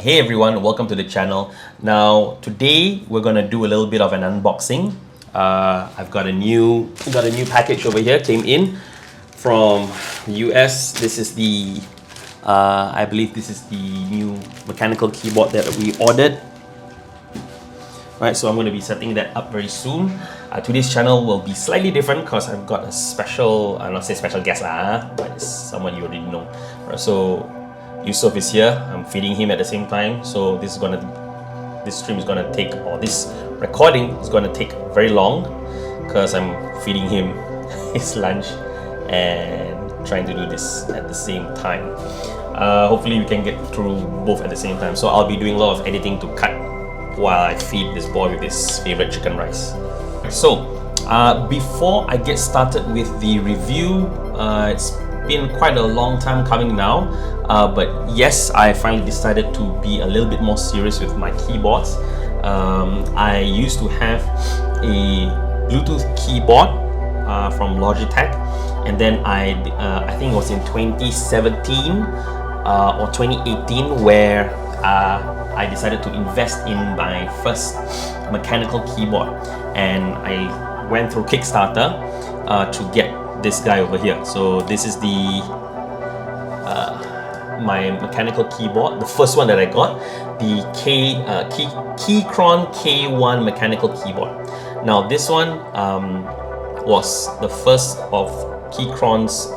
Hey everyone, welcome to the channel. Now today we're gonna do a little bit of an unboxing. I've got a new package over here. Came in from the US. This is the I believe this is the new mechanical keyboard that we ordered. Right, so I'm going to be setting that up very soon. Today's channel will be slightly different because I've got a special, not say special guest, but it's someone you already know. Right, so Yusuf is here. I'm feeding him at the same time. So this stream is gonna take, or this recording is gonna take very long because I'm feeding him his lunch and trying to do this at the same time. Hopefully we can get through both at the same time. So I'll be doing a lot of editing to cut while I feed this boy with his favorite chicken rice. So before I get started with the review, it's been quite a long time coming now, but yes, I finally decided to be a little bit more serious with my keyboards. I used to have a Bluetooth keyboard from Logitech, and then I think it was in 2017 or 2018 where I decided to invest in my first mechanical keyboard, and I went through Kickstarter to get this guy over here. So this is the my mechanical keyboard, the first one that I got, the Kechron K1 mechanical keyboard. Now this one was the first of Kechron's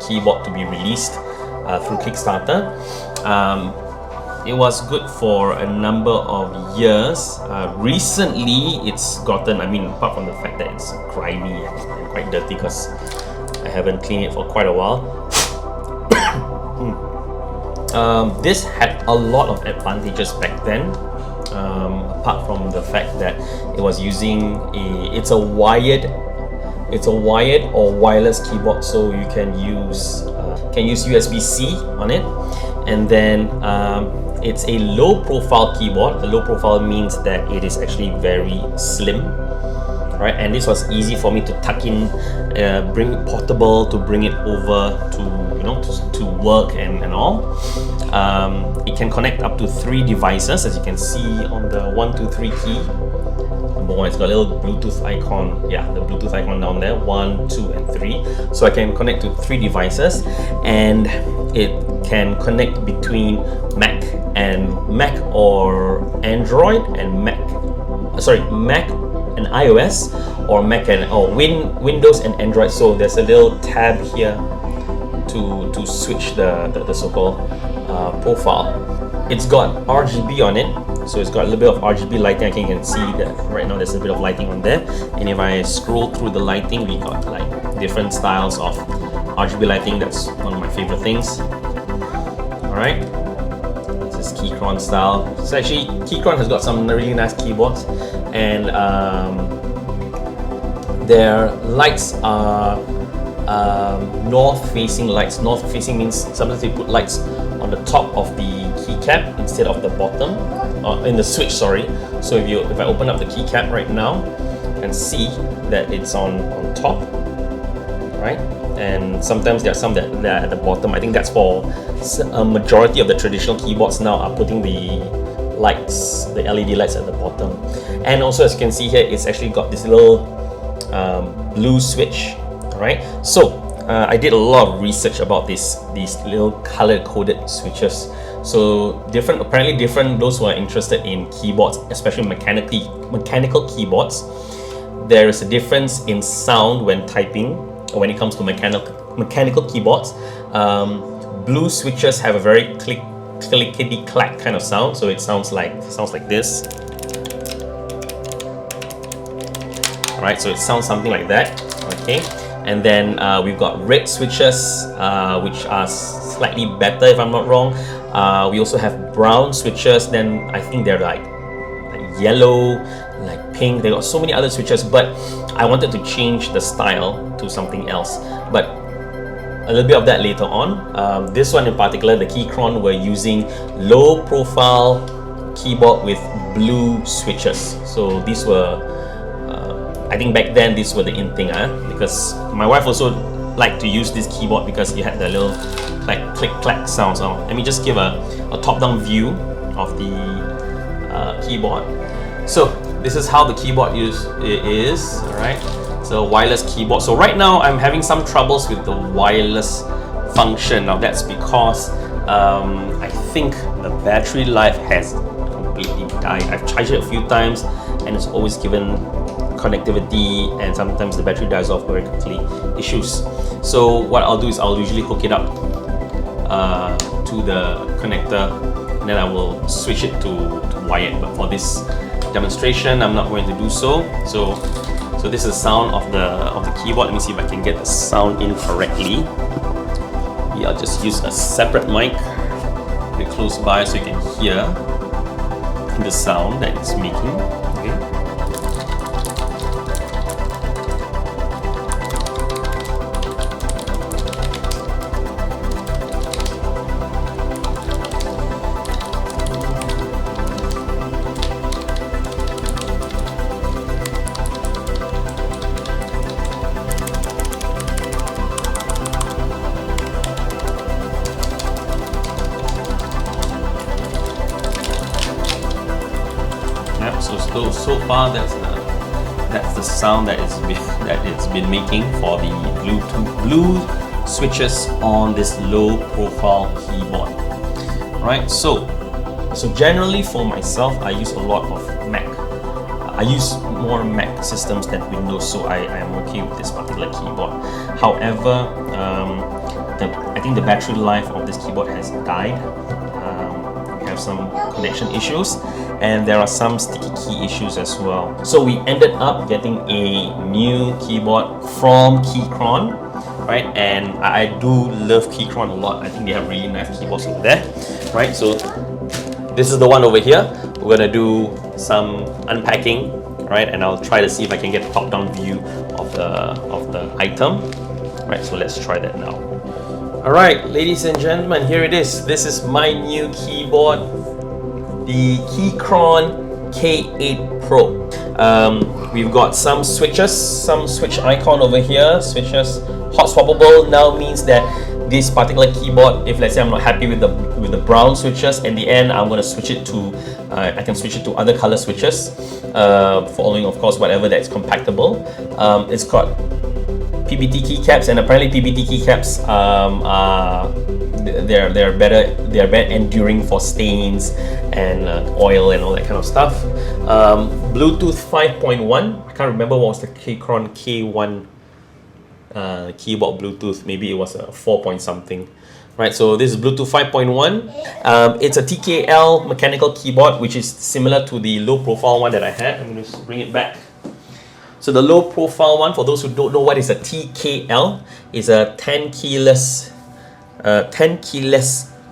keyboard to be released through Kickstarter. It was good for a number of years. Recently, it's gotten, apart from the fact that it's grimy and quite dirty because I haven't cleaned it for quite a while. This had a lot of advantages back then, apart from the fact that it was using it's a wired or wireless keyboard, so you can use USB-C on it, and then it's a low profile keyboard. A low profile means that it is actually very slim, right? And this was easy for me to tuck in, bring it portable, to bring it over to work and all. It can connect up to 3 devices, as you can see on the 1, 2, 3 key. Number 1, it's got a little Bluetooth icon. Yeah, the Bluetooth icon down there. 1, 2, and 3. So I can connect to 3 devices, and it can connect between Mac or Android and Mac and iOS, or Windows and Android. So there's a little tab here to switch the so-called profile. It's got RGB on it, so it's got a little bit of RGB lighting. I can see that right now there's a bit of lighting on there, and if I scroll through the lighting, we got like different styles of RGB lighting. That's one of my favorite things. Alright, this is Kechron style. So actually, Kechron has got some really nice keyboards, and their lights are north-facing lights. North-facing means sometimes they put lights on the top of the keycap instead of the bottom, in the switch, sorry. So if I open up the keycap right now, you can see that it's on top, right? And sometimes there are some that are at the bottom. I think that's for a majority of the traditional keyboards now are putting the lights, the LED lights at the bottom. And also, as you can see here, it's actually got this little blue switch. Right, so I did a lot of research about these little color-coded switches. So apparently different. Those who are interested in keyboards, especially mechanical keyboards, there is a difference in sound when typing. When it comes to mechanical keyboards, blue switches have a very clickety-clack kind of sound. So it sounds like this. All right, so it sounds something like that. Okay. And then we've got red switches, which are slightly better if I'm not wrong. We also have brown switches. Then I think they're like yellow, like pink. They got so many other switches, but I wanted to change the style to something else. But a little bit of that later on. This one in particular, the Kechron, were using low profile keyboard with blue switches. So these were I think back then these were the in thing, because my wife also liked to use this keyboard because it had the little like click clack sounds. Let me just give a top-down view of the keyboard. So this is how the keyboard is. All right. So wireless keyboard. So right now I'm having some troubles with the wireless function. Now that's because I think the battery life has completely died. I've charged it a few times and it's always given connectivity, and sometimes the battery dies off very quickly issues. So what I'll do is I'll usually hook it up to the connector, and then I will switch it to wired. But for this demonstration, I'm not going to do so. So this is the sound of the keyboard. Let me see if I can get the sound in correctly. Maybe I'll just use a separate mic very close by so you can hear the sound that it's making. Okay. So far, that's the sound that it's been making for the blue switches on this low profile keyboard. Right. So generally for myself, I use a lot of Mac. I use more Mac systems than Windows, so I am okay with this particular keyboard. However, I think the battery life of this keyboard has died. Some connection issues, and there are some sticky key issues as well. So we ended up getting a new keyboard from Kechron, right? And I do love Kechron a lot. I think they have really nice keyboards over there, right? So this is the one over here. We're gonna do some unpacking, right? And I'll try to see if I can get a top-down view of the item, right? So let's try that now. Alright, ladies and gentlemen, here it is. This is my new keyboard, the Kechron K8 Pro. We've got some switches, some switch icon over here. Switches, hot swappable now means that this particular keyboard, if let's say I'm not happy with the brown switches, in the end I'm going to switch it to, I can switch it to other color switches, following of course whatever that's compatible. It's got PBT keycaps, and apparently PBT keycaps they're better enduring for stains and oil and all that kind of stuff. Bluetooth 5.1. I can't remember what was the Kechron K1 keyboard Bluetooth. Maybe it was a 4 point something. Right, so this is Bluetooth 5.1. It's a TKL mechanical keyboard, which is similar to the low profile one that I had. I'm going to bring it back. So the low profile one, for those who don't know what is a TKL, is a 10 keyless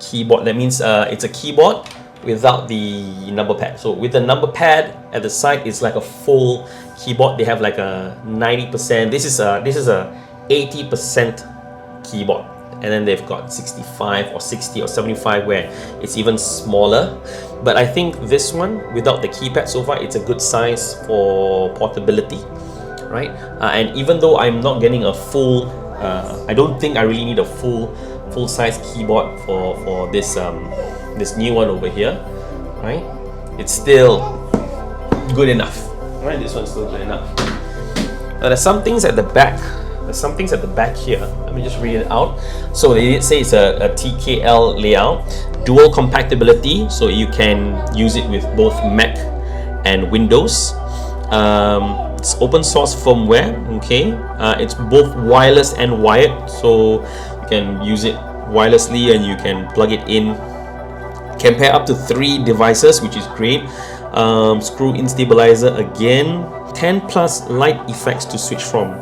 keyboard. That means it's a keyboard without the number pad. So with the number pad at the side, it's like a full keyboard. They have like a 90%. This is a 80% keyboard, and then they've got 65 or 60 or 75 where it's even smaller. But I think this one without the keypad so far, it's a good size for portability, right? And even though I'm not getting a full, I don't think I really need a full size keyboard for this this new one over here, right? It's still good enough, right? This one's still good enough. Now there's some things at the back. There's some things at the back here. Let me just read it out. So they did say it's a TKL layout, dual compatibility, so you can use it with both Mac and Windows. It's open source firmware. Okay, it's both wireless and wired, so you can use it wirelessly and you can plug it in. Can pair up to 3 devices, which is great. Screw-in stabilizer again. 10 plus light effects to switch from.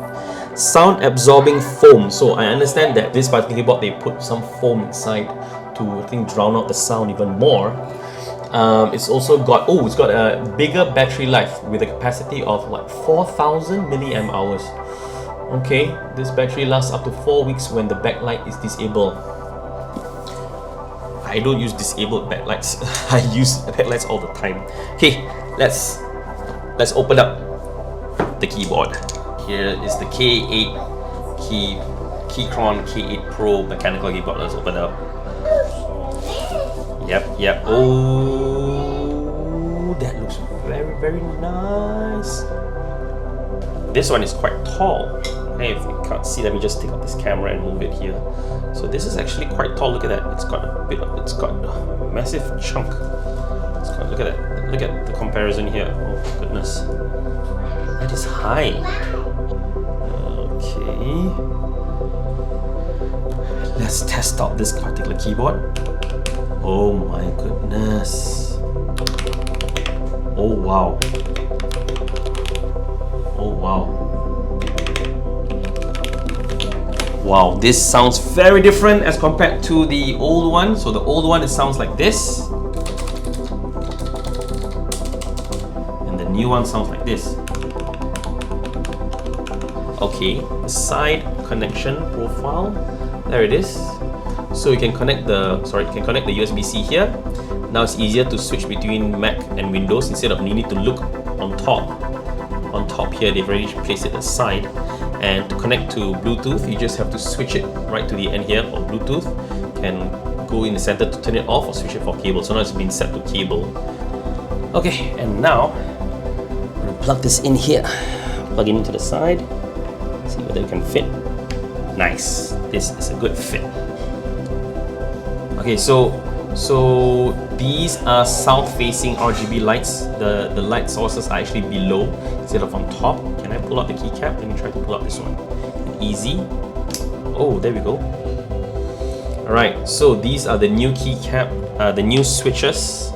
Sound absorbing foam. So I understand that this particular keyboard, they put some foam inside to, I think, drown out the sound even more. It's also got, it's got a bigger battery life with a capacity of like 4,000 milliamp hours. Okay, this battery lasts up to 4 weeks when the backlight is disabled. I don't use disabled backlights. I use backlights all the time. Okay, let's open up the keyboard. Here is the K8 Kechron K8 Pro mechanical keyboard. Let's open up. Yep. Oh, very nice. This one is quite tall. Hey, if you can't see, let me just take out this camera and move it here. So this is actually quite tall. Look at that. It's got a massive chunk. Look at that. Look at the comparison here. Oh goodness. That is high. Okay. Let's test out this particular keyboard. Oh my goodness. Oh wow. Oh wow. Wow, this sounds very different as compared to the old one. So the old one, it sounds like this. And the new one sounds like this. Okay, the side connection profile. There it is. So you can connect the USB-C here. Now it's easier to switch between Mac and Windows instead of needing to look on top. On top here, they've already placed it aside. And to connect to Bluetooth, you just have to switch it right to the end here of Bluetooth. You can go in the center to turn it off or switch it for cable. So now it's been set to cable. Okay, and now I'm going to plug this in here. Plug it into the side. See whether it can fit. Nice. This is a good fit. Okay, so these are south-facing RGB lights. The light sources are actually below instead of on top. Can I pull out the keycap? Let me try to pull out this one. Easy. Oh, there we go. Alright, so these are the new keycap, the new switches.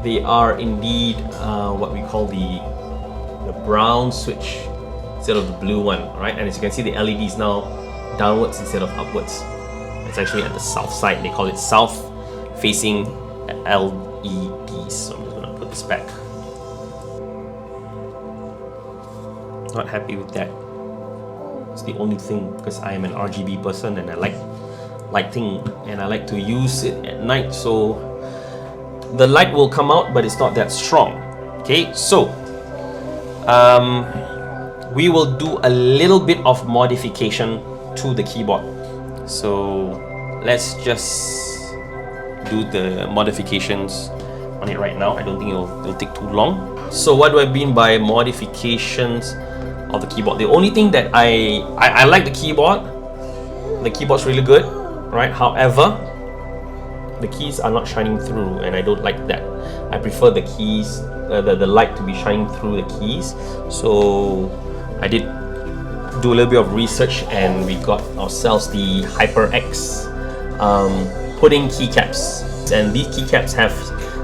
They are indeed what we call the brown switch instead of the blue one, right? And as you can see, the LED is now downwards instead of upwards. It's actually at the south side. They call it south-facing LEDs. So I'm just going to put this back. Not happy with that. It's the only thing because I am an RGB person and I like lighting and I like to use it at night. So the light will come out, but it's not that strong. Okay, so we will do a little bit of modification to the keyboard. So let's just do the modifications on it right now. I don't think it'll take too long. So what do I mean by modifications of the keyboard? The only thing that I like the keyboard. The keyboard's really good, right? However, the keys are not shining through, and I don't like that. I prefer the keys, the light to be shining through the keys. So I did do a little bit of research, and we got ourselves the HyperX pudding keycaps. And these keycaps have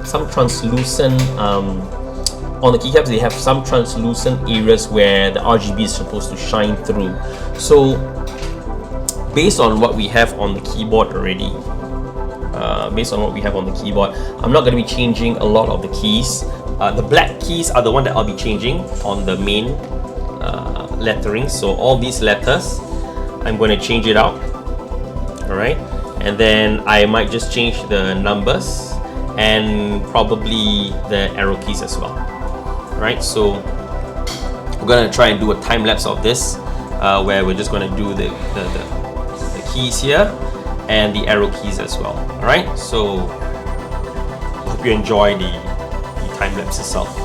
some translucent on the keycaps. They have some translucent areas where the RGB is supposed to shine through. So based on what we have on the keyboard already, I'm not going to be changing a lot of the keys. The black keys are the one that I'll be changing on the main lettering. So all these letters, I'm going to change it out. Alright, and then I might just change the numbers and probably the arrow keys as well. Right, so we're going to try and do a time lapse of this where we're just going to do the keys here and the arrow keys as well. Alright, so hope you enjoy the time lapse itself.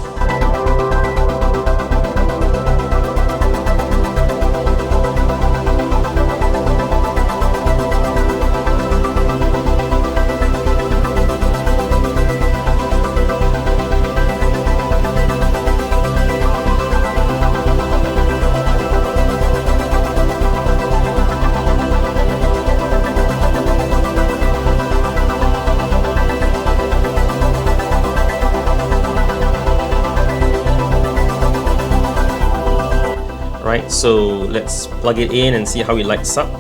Right, so let's plug it in and see how it lights up.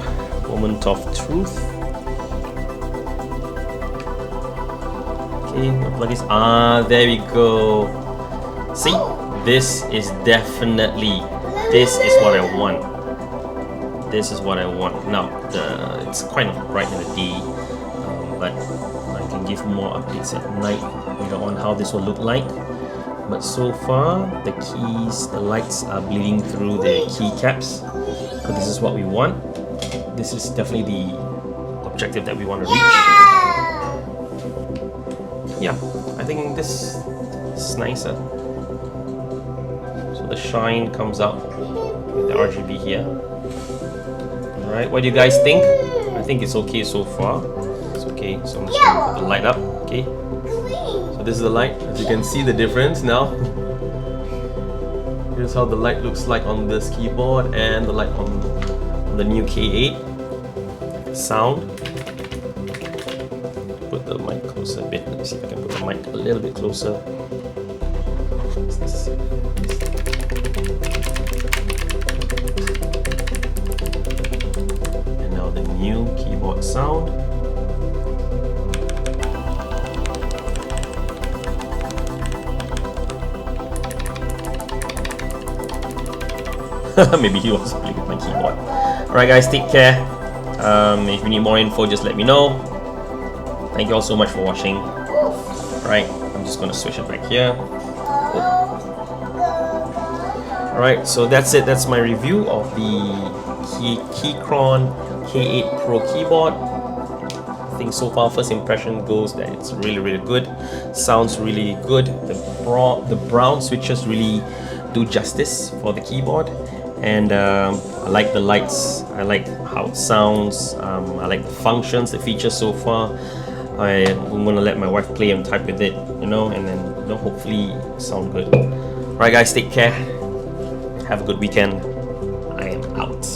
Moment of truth. Okay, plug this. There we go. See, this is definitely, this is what I want. This is what I want. Now, it's kind of bright in the day, but I can give more updates at night on how this will look like. But so far, the keys, the lights are bleeding through the keycaps. So this is what we want. This is definitely the objective that we want to reach. Yeah, I think this is nicer. the shine comes out with the RGB here. Alright, what do you guys think? I think it's okay so far. It's okay, so I'm just gonna put the light up, okay? So this is the light, as you can see the difference now. Here's how the light looks like on this keyboard and the light on the new K8. Sound. Put the mic closer a bit. Let me see if I can put the mic a little bit closer. And now the new keyboard sound. Maybe he wants to play with my keyboard. Alright guys, take care. If you need more info, just let me know. Thank you all so much for watching. Alright, I'm just gonna switch it back here. Alright, so that's it. That's my review of the Kechron K8 Pro keyboard. I think so far first impression goes that it's really good. Sounds really good. The brown switches really do justice for the keyboard. And I like the lights, I like how it sounds, I like the functions, the features so far. I'm gonna let my wife play and type with it, you know, and then hopefully sound good. Alright guys, take care. Have a good weekend. I am out.